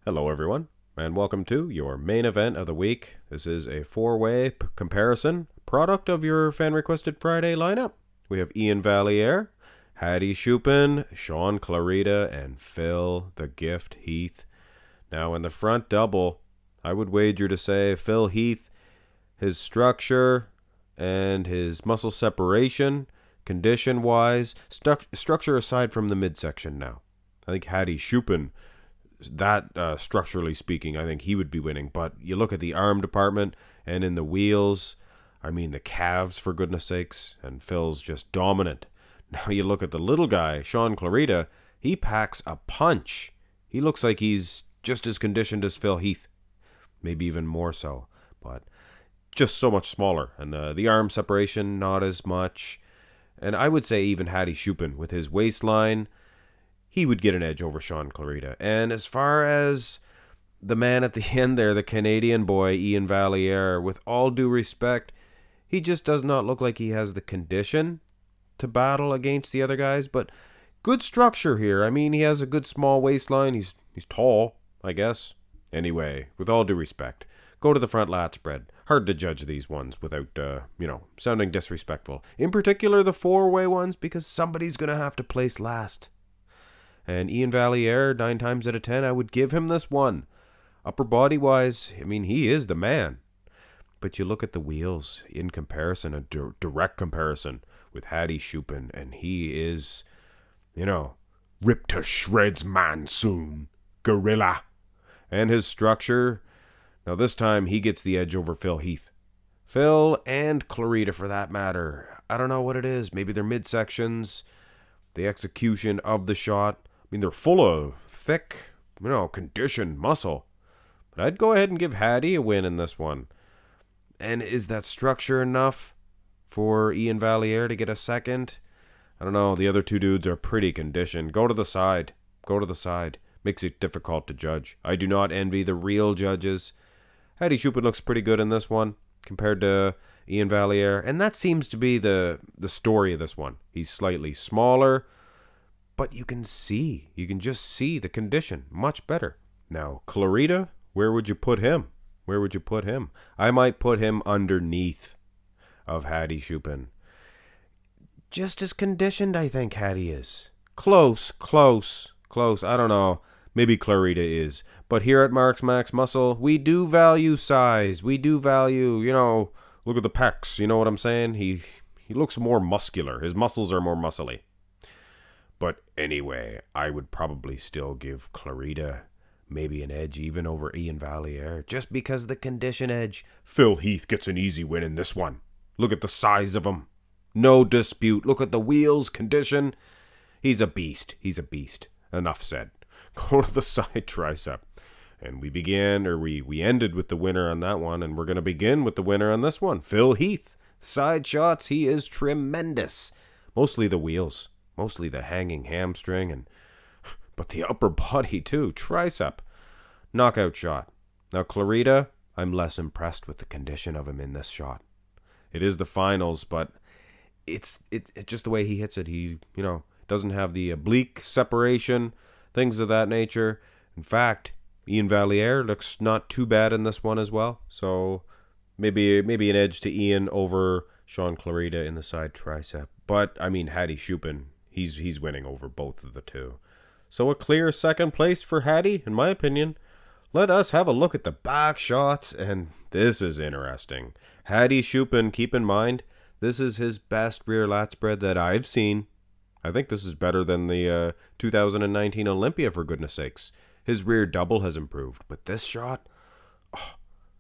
Hello, everyone, and welcome to your main event of the week. This is a four-way comparison, product of your fan-requested Friday lineup. We have Iain Valliere, Hadi Choopan, Shaun Clarida, and Phil the Gift Heath. Now, in the front double, I would wager to say Phil Heath, his structure and his muscle separation, condition-wise, structure aside from the midsection now. I think Hadi Choopan, that structurally speaking, I think he would be winning. But you look at the arm department and in the wheels, I mean the calves, for goodness sakes, and Phil's just dominant. Now you look at the little guy, Shaun Clarida, he packs a punch. He looks like he's just as conditioned as Phil Heath, maybe even more so, but just so much smaller. And the arm separation, not as much. And I would say even Hadi Choopan, with his waistline, he would get an edge over Shaun Clarida. And as far as the man at the end there, the Canadian boy, Iain Valliere, with all due respect, he just does not look like he has the condition to battle against the other guys. But good structure here. I mean, he has a good small waistline. He's tall, I guess. Anyway, with all due respect, go to the front lat spread. Hard to judge these ones without, sounding disrespectful. In particular, the four-way ones, because somebody's going to have to place last. And Iain Valliere, 9 times out of 10, I would give him this one. Upper body-wise, I mean, he is the man. But you look at the wheels in comparison, a direct comparison with Hadi Choopan, and he is, ripped to shreds monsoon, gorilla. And his structure, now this time he gets the edge over Phil Heath. Phil and Clarida, for that matter. I don't know what it is. Maybe they're midsections, the execution of the shot. I mean, they're full of thick, conditioned muscle. But I'd go ahead and give Hadi a win in this one. And is that structure enough for Iain Valliere to get a second? I don't know. The other two dudes are pretty conditioned. Go to the side. Makes it difficult to judge. I do not envy the real judges. Hadi Choopan looks pretty good in this one compared to Iain Valliere. And that seems to be the story of this one. He's slightly smaller, but you can just see the condition much better. Now, Clarida, where would you put him? I might put him underneath of Hadi Choopan. Just as conditioned, I think Hadi is. Close. I don't know. Maybe Clarida is. But here at Marks Max Muscle, we do value size. We do value, look at the pecs. You know what I'm saying? He looks more muscular. His muscles are more muscly. But anyway, I would probably still give Clarida maybe an edge even over Iain Valliere, just because the condition edge. Phil Heath gets an easy win in this one. Look at the size of him. No dispute. Look at the wheels, condition. He's a beast. Enough said. Go to the side tricep. And we ended with the winner on that one, and we're going to begin with the winner on this one. Phil Heath. Side shots, he is tremendous. Mostly the wheels. Mostly the hanging hamstring, but the upper body too, tricep. Knockout shot. Now Clarida, I'm less impressed with the condition of him in this shot. It is the finals, but it's just the way he hits it. He, doesn't have the oblique separation, things of that nature. In fact, Iain Valliere looks not too bad in this one as well. So maybe an edge to Iain over Shaun Clarida in the side tricep. But I mean, Hadi Choopan, he's winning over both of the two. So a clear second place for Hadi, in my opinion. Let us have a look at the back shots, and this is interesting. Hadi Choopan, keep in mind, this is his best rear lat spread that I've seen. I think this is better than the 2019 Olympia, for goodness sakes. His rear double has improved, but this shot,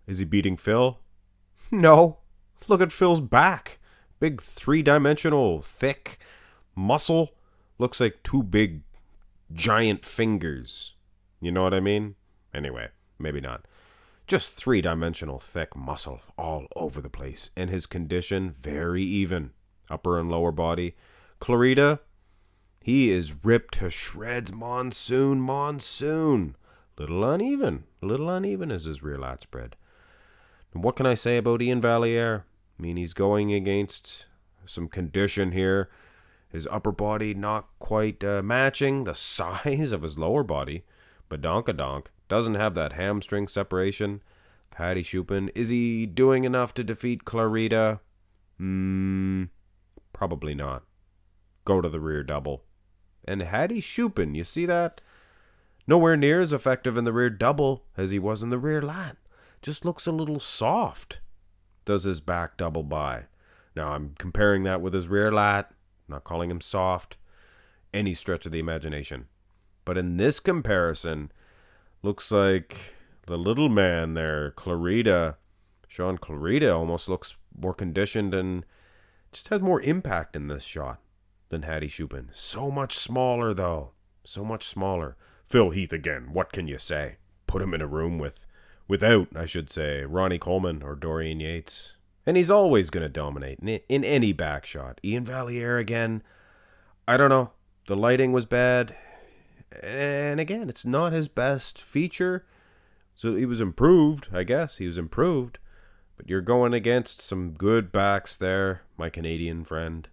is he beating Phil? No. Look at Phil's back. Big three-dimensional, thick muscle. Looks like two big, giant fingers. You know what I mean? Anyway, maybe not. Just three-dimensional, thick muscle all over the place. And his condition, very even. Upper and lower body. Clarida, he is ripped to shreds. Monsoon. Little uneven is his rear lat spread. And what can I say about Iain Valliere? I mean, he's going against some condition here. His upper body not quite matching the size of his lower body. badonkadonk. Doesn't have that hamstring separation. Hadi Choopan, is he doing enough to defeat Clarida? Probably not. Go to the rear double. And Hadi Choopan, you see that? Nowhere near as effective in the rear double as he was in the rear lat. Just looks a little soft. Does his back double by. Now I'm comparing that with his rear lat. Not calling him soft. Any stretch of the imagination. But in this comparison, looks like the little man there, Clarida, Shaun Clarida, almost looks more conditioned and just has more impact in this shot than Hadi Choopan. So much smaller, though. So much smaller. Phil Heath again, what can you say? Put him in a room without, I should say, Ronnie Coleman or Dorian Yates. And he's always going to dominate in any back shot. Iain Valliere again, I don't know. The lighting was bad. And again, it's not his best feature. So he was improved, I guess. He was improved. But you're going against some good backs there, my Canadian friend.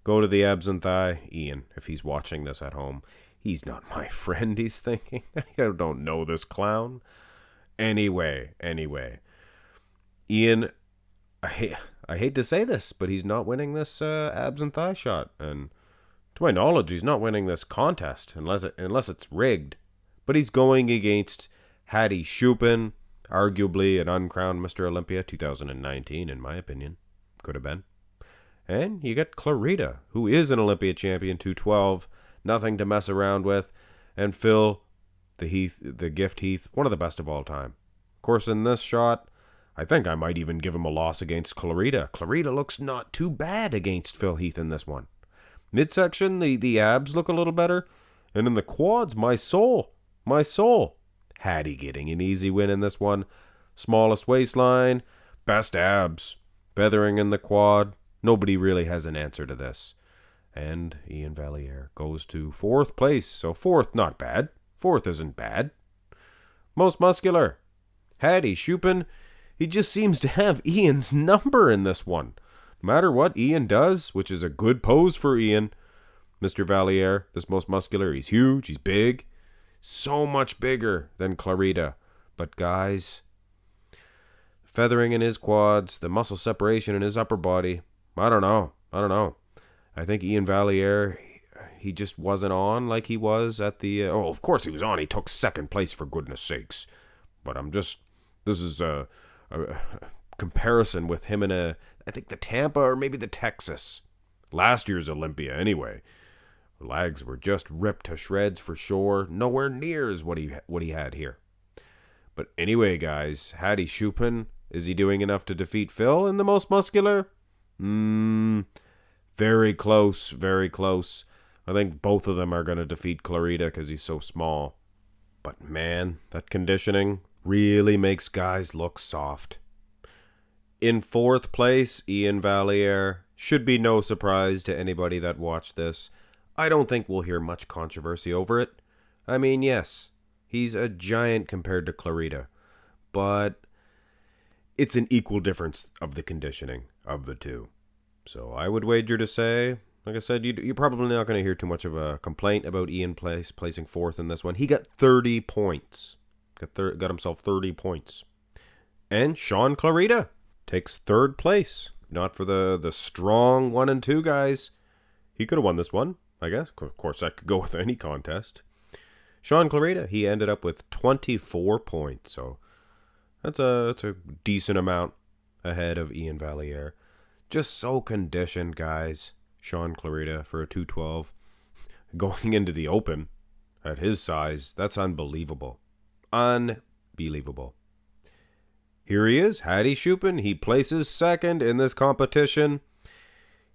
Go to the abs and thigh. Ian, if he's watching this at home, he's not my friend, he's thinking. I don't know this clown. Anyway. Ian, I hate to say this, but he's not winning this abs and thigh shot. And to my knowledge, he's not winning this contest unless it's rigged. But he's going against Hadi Choopan, arguably an uncrowned Mr. Olympia 2019, in my opinion. Could have been. And you get Clarida, who is an Olympia champion, 212, nothing to mess around with. And Phil, the Gift Heath, one of the best of all time. Of course, in this shot, I think I might even give him a loss against Clarida. Clarida looks not too bad against Phil Heath in this one. Midsection, the abs look a little better. And in the quads, my soul. Hadi getting an easy win in this one. Smallest waistline, best abs, feathering in the quad. Nobody really has an answer to this. And Iain Valliere goes to 4th place. So 4th, not bad. 4th isn't bad. Most muscular. Hadi Choopan, he just seems to have Ian's number in this one. No matter what Ian does, which is a good pose for Ian, Mr. Valliere, this most muscular, he's huge, he's big. So much bigger than Clarida. But guys, feathering in his quads, the muscle separation in his upper body, I don't know. I think Iain Valliere, he just wasn't on like he was at the... of course he was on. He took 2nd place, for goodness sakes. But this is a comparison with him in I think the Tampa or maybe the Texas. Last year's Olympia, anyway. Legs were just ripped to shreds for sure. Nowhere near as what he had here. But anyway, guys, Hadi Choopan, is he doing enough to defeat Phil in the most muscular? Very close. I think both of them are going to defeat Clarida because he's so small. But man, that conditioning really makes guys look soft. In 4th place, Iain Valliere. Should be no surprise to anybody that watched this. I don't think we'll hear much controversy over it. I mean, yes, he's a giant compared to Clarida. But it's an equal difference of the conditioning of the two. So I would wager to say, like I said, you're probably not going to hear too much of a complaint about Ian placing 4th in this one. He got 30 points. Got himself 30 points. And Shaun Clarida takes 3rd place. Not for the strong 1 and 2 guys. He could have won this one, I guess. Of course, that could go with any contest. Shaun Clarida, he ended up with 24 points. So that's a decent amount ahead of Iain Valliere. Just so conditioned, guys. Shaun Clarida for a 212. Going into the Open at his size, that's unbelievable. Unbelievable. Here he is, Hadi Choopan. He places 2nd in this competition.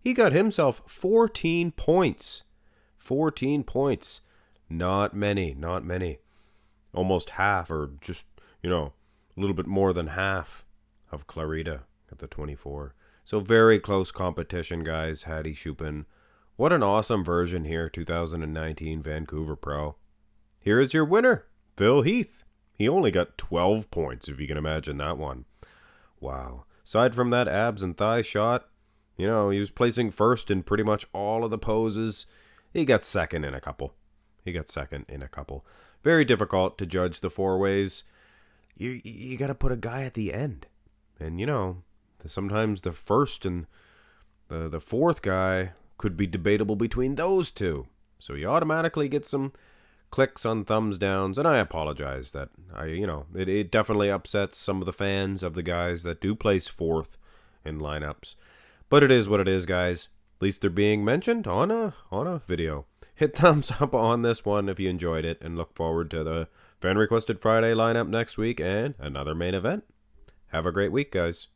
He got himself 14 points. 14 points. Not many. Almost half, or just, a little bit more than half of Clarida at the 24. So very close competition, guys. Hadi Choopan. What an awesome version here, 2019 Vancouver Pro. Here is your winner, Phil Heath. He only got 12 points, if you can imagine that one. Wow. Aside from that abs and thigh shot, he was placing 1st in pretty much all of the poses. He got 2nd in a couple. very difficult to judge the four ways. You got to put a guy at the end. And, sometimes the first and the fourth guy could be debatable between those two. So you automatically get some clicks on thumbs downs, and I apologize that it definitely upsets some of the fans of the guys that do place fourth in lineups. But it is what it is, guys. At least they're being mentioned on a video. Hit thumbs up on this one if you enjoyed it, and look forward to the Fan Requested Friday lineup next week and another main event. Have a great week, guys.